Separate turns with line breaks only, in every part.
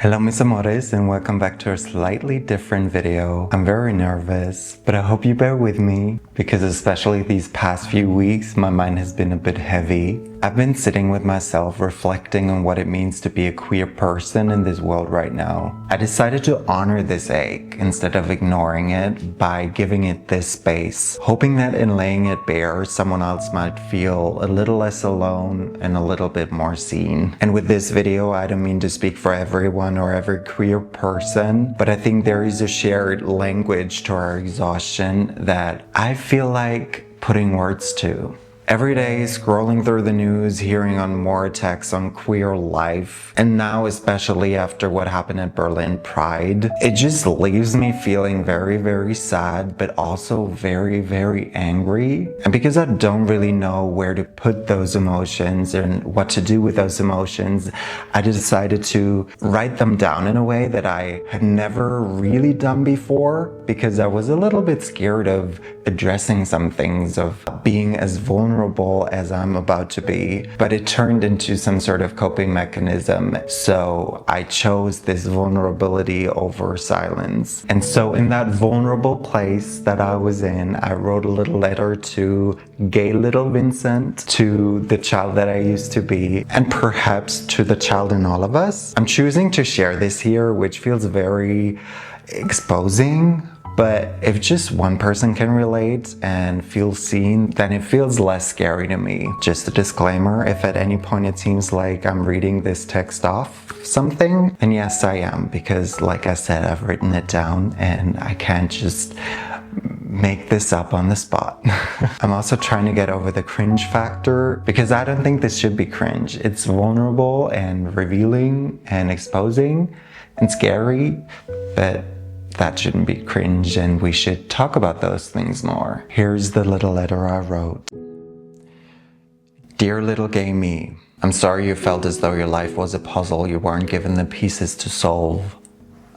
Hello mis amores and welcome back to a slightly different video. I'm very nervous, but I hope you bear with me because especially these past few weeks my mind has been a bit heavy. I've been sitting with myself reflecting on what it means to be a queer person in this world right now. I decided to honor this ache instead of ignoring it by giving it this space, hoping that in laying it bare someone else might feel a little less alone and a little bit more seen. And with this video I don't mean to speak for everyone or every queer person, but I think there is a shared language to our exhaustion that I feel like putting words to. Every day, scrolling through the news, hearing on more attacks on queer life, and now especially after what happened at Berlin Pride, it just leaves me feeling very, very sad, but also very, very angry. And because I don't really know where to put those emotions and what to do with those emotions, I decided to write them down in a way that I had never really done before, because I was a little bit scared of addressing some things, of being as vulnerable as I'm about to be, but it turned into some sort of coping mechanism. So I chose this vulnerability over silence. And so in that vulnerable place that I was in, I wrote a little letter to gay little Vincent, to the child that I used to be, and perhaps to the child in all of us. I'm choosing to share this here, which feels very exposing. But if just one person can relate and feel seen, then it feels less scary to me. Just a disclaimer, if at any point it seems like I'm reading this text off something, then yes, I am. Because like I said, I've written it down and I can't just make this up on the spot. I'm also trying to get over the cringe factor because I don't think this should be cringe. It's vulnerable and revealing and exposing and scary, but that shouldn't be cringe and we should talk about those things more. Here's the little letter I wrote. Dear little gay me, I'm sorry you felt as though your life was a puzzle you weren't given the pieces to solve.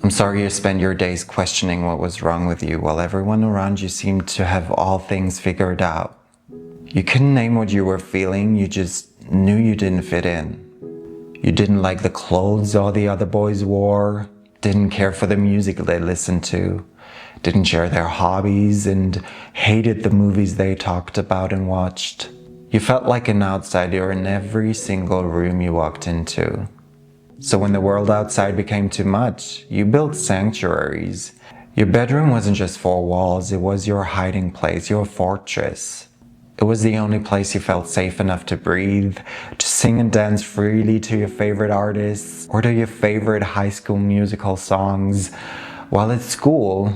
I'm sorry you spent your days questioning what was wrong with you while everyone around you seemed to have all things figured out. You couldn't name what you were feeling, you just knew you didn't fit in. You didn't like the clothes all the other boys wore, didn't care for the music they listened to, didn't share their hobbies, and hated the movies they talked about and watched. You felt like an outsider in every single room you walked into. So when the world outside became too much, you built sanctuaries. Your bedroom wasn't just four walls, it was your hiding place, your fortress. It was the only place you felt safe enough to breathe, to sing and dance freely to your favorite artists or to your favorite High School Musical songs. While at school,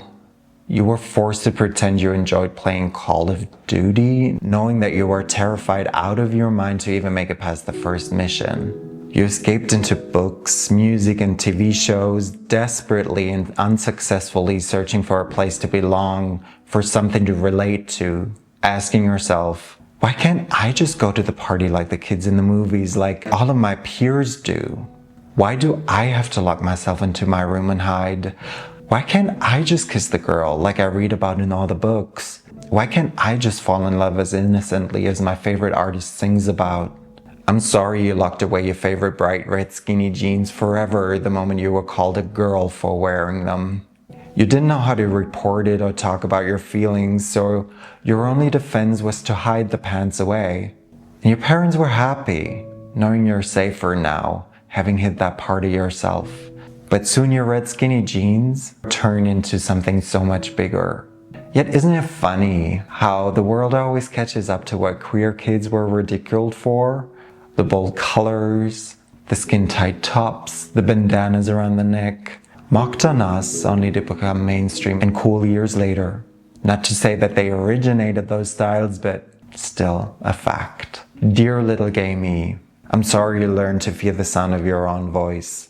you were forced to pretend you enjoyed playing Call of Duty, knowing that you were terrified out of your mind to even make it past the first mission. You escaped into books, music, and TV shows, desperately and unsuccessfully searching for a place to belong, for something to relate to. Asking yourself, why can't I just go to the party like the kids in the movies, like all of my peers do? Why do I have to lock myself into my room and hide? Why can't I just kiss the girl like I read about in all the books? Why can't I just fall in love as innocently as my favorite artist sings about? I'm sorry you locked away your favorite bright red skinny jeans forever the moment you were called a girl for wearing them. You didn't know how to report it or talk about your feelings, so your only defense was to hide the pants away. And your parents were happy, knowing you're safer now, having hit that party yourself. But soon your red skinny jeans turn into something so much bigger. Yet isn't it funny how the world always catches up to what queer kids were ridiculed for? The bold colors, the skin-tight tops, the bandanas around the neck. Mocked on us only to become mainstream and cool years later. Not to say that they originated those styles, but still a fact. Dear little gay me, I'm sorry you learned to fear the sound of your own voice.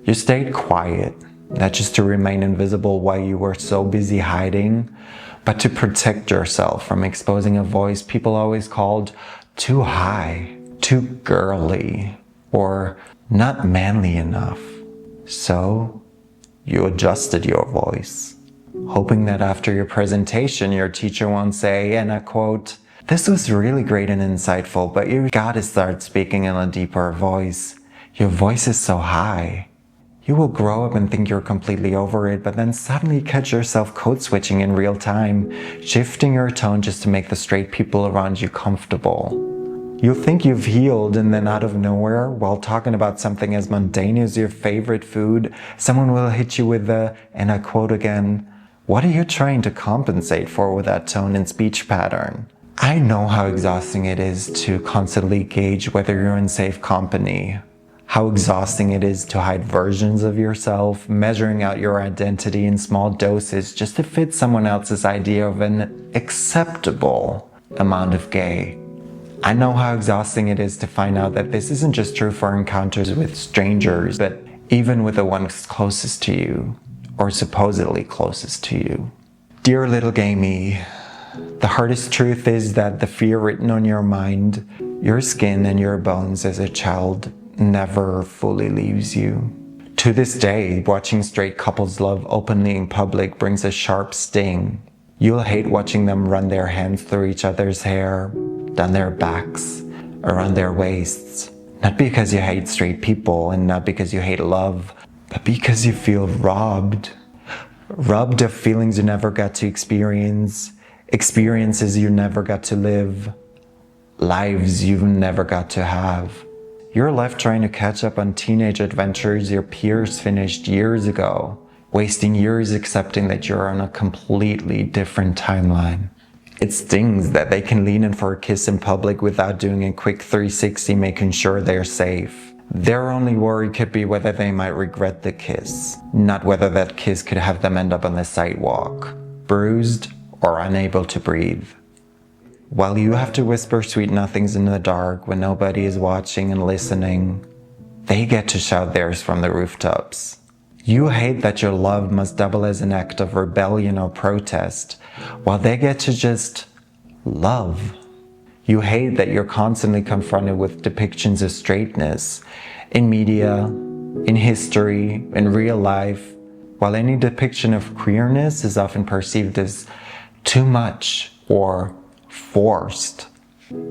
You stayed quiet, not just to remain invisible while you were so busy hiding, but to protect yourself from exposing a voice people always called too high, too girly, or not manly enough. So, you adjusted your voice, hoping that after your presentation, your teacher won't say, and I quote, "This was really great and insightful, but you gotta start speaking in a deeper voice. Your voice is so high. You will grow up and think you're completely over it, but then suddenly catch yourself code switching in real time, shifting your tone just to make the straight people around you comfortable. You'll think you've healed, and then out of nowhere, while talking about something as mundane as your favorite food, someone will hit you with the, and I quote again, "What are you trying to compensate for with that tone and speech pattern?" I know how exhausting it is to constantly gauge whether you're in safe company. How exhausting it is to hide versions of yourself, measuring out your identity in small doses just to fit someone else's idea of an acceptable amount of gay. I know how exhausting it is to find out that this isn't just true for encounters with strangers, but even with the ones closest to you, or supposedly closest to you. Dear little gay me, the hardest truth is that the fear written on your mind, your skin and your bones as a child never fully leaves you. To this day, watching straight couples love openly in public brings a sharp sting. You'll hate watching them run their hands through each other's hair, down their backs, around their waists. Not because you hate straight people and not because you hate love, but because you feel robbed. Robbed of feelings you never got to experience, experiences you never got to live, lives you've never got to have. You're left trying to catch up on teenage adventures your peers finished years ago, wasting years accepting that you're on a completely different timeline. It stings that they can lean in for a kiss in public without doing a quick 360 making sure they're safe. Their only worry could be whether they might regret the kiss, not whether that kiss could have them end up on the sidewalk, bruised or unable to breathe. While you have to whisper sweet nothings in the dark when nobody is watching and listening, they get to shout theirs from the rooftops. You hate that your love must double as an act of rebellion or protest, while they get to just love. You hate that you're constantly confronted with depictions of straightness in media, in history, in real life, while any depiction of queerness is often perceived as too much or forced.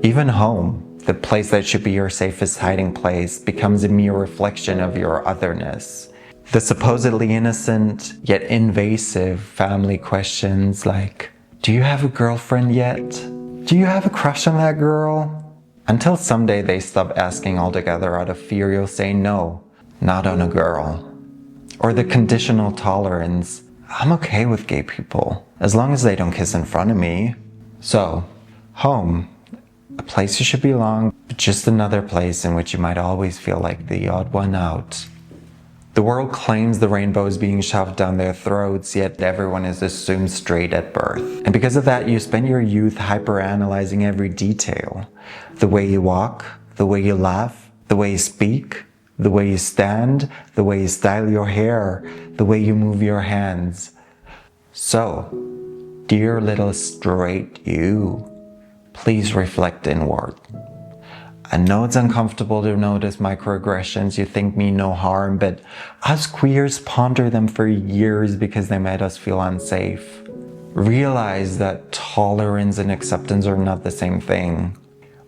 Even home, the place that should be your safest hiding place, becomes a mere reflection of your otherness. The supposedly innocent, yet invasive family questions like, do you have a girlfriend yet? Do you have a crush on that girl? Until someday they stop asking altogether out of fear you'll say no, not on a girl. Or the conditional tolerance, I'm okay with gay people, as long as they don't kiss in front of me. So, home, a place you should belong, but just another place in which you might always feel like the odd one out. The world claims the rainbow is being shoved down their throats, yet everyone is assumed straight at birth. And because of that, you spend your youth hyper-analyzing every detail. The way you walk, the way you laugh, the way you speak, the way you stand, the way you style your hair, the way you move your hands. So, dear little straight you, please reflect inward. I know it's uncomfortable to notice microaggressions you think mean no harm, but us queers ponder them for years because they made us feel unsafe. Realize that tolerance and acceptance are not the same thing.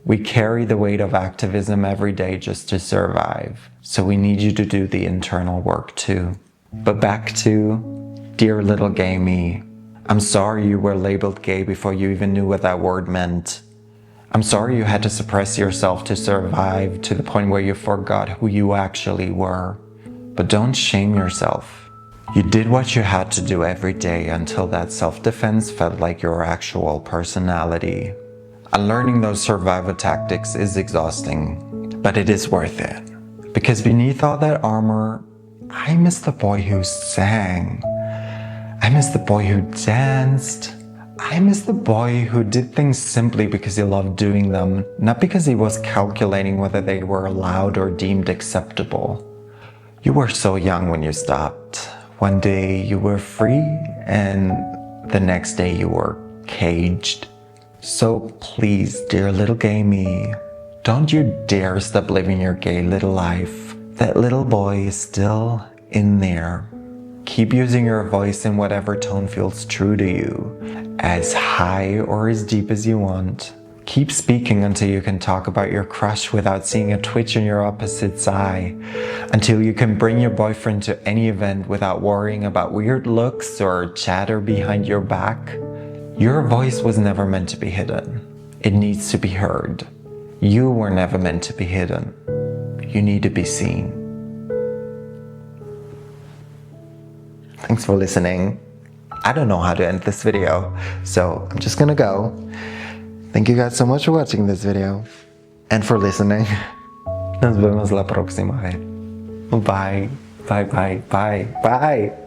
We carry the weight of activism every day just to survive, so we need you to do the internal work too. But back to, dear little gay me, I'm sorry you were labeled gay before you even knew what that word meant. I'm sorry you had to suppress yourself to survive to the point where you forgot who you actually were. But don't shame yourself. You did what you had to do every day until that self-defense felt like your actual personality. Unlearning those survival tactics is exhausting, but it is worth it. Because beneath all that armor, I miss the boy who sang. I miss the boy who danced. I miss the boy who did things simply because he loved doing them, not because he was calculating whether they were allowed or deemed acceptable. You were so young when you stopped. One day you were free, and the next day you were caged. So please, dear little gay me, don't you dare stop living your gay little life. That little boy is still in there. Keep using your voice in whatever tone feels true to you, as high or as deep as you want. Keep speaking until you can talk about your crush without seeing a twitch in your opposite's eye. Until you can bring your boyfriend to any event without worrying about weird looks or chatter behind your back. Your voice was never meant to be hidden. It needs to be heard. You were never meant to be hidden. You need to be seen. Thanks for listening. I don't know how to end this video, so I'm just gonna go. Thank you guys so much for watching this video and for listening. Nos vemos la próxima. Bye, bye, bye, bye, bye.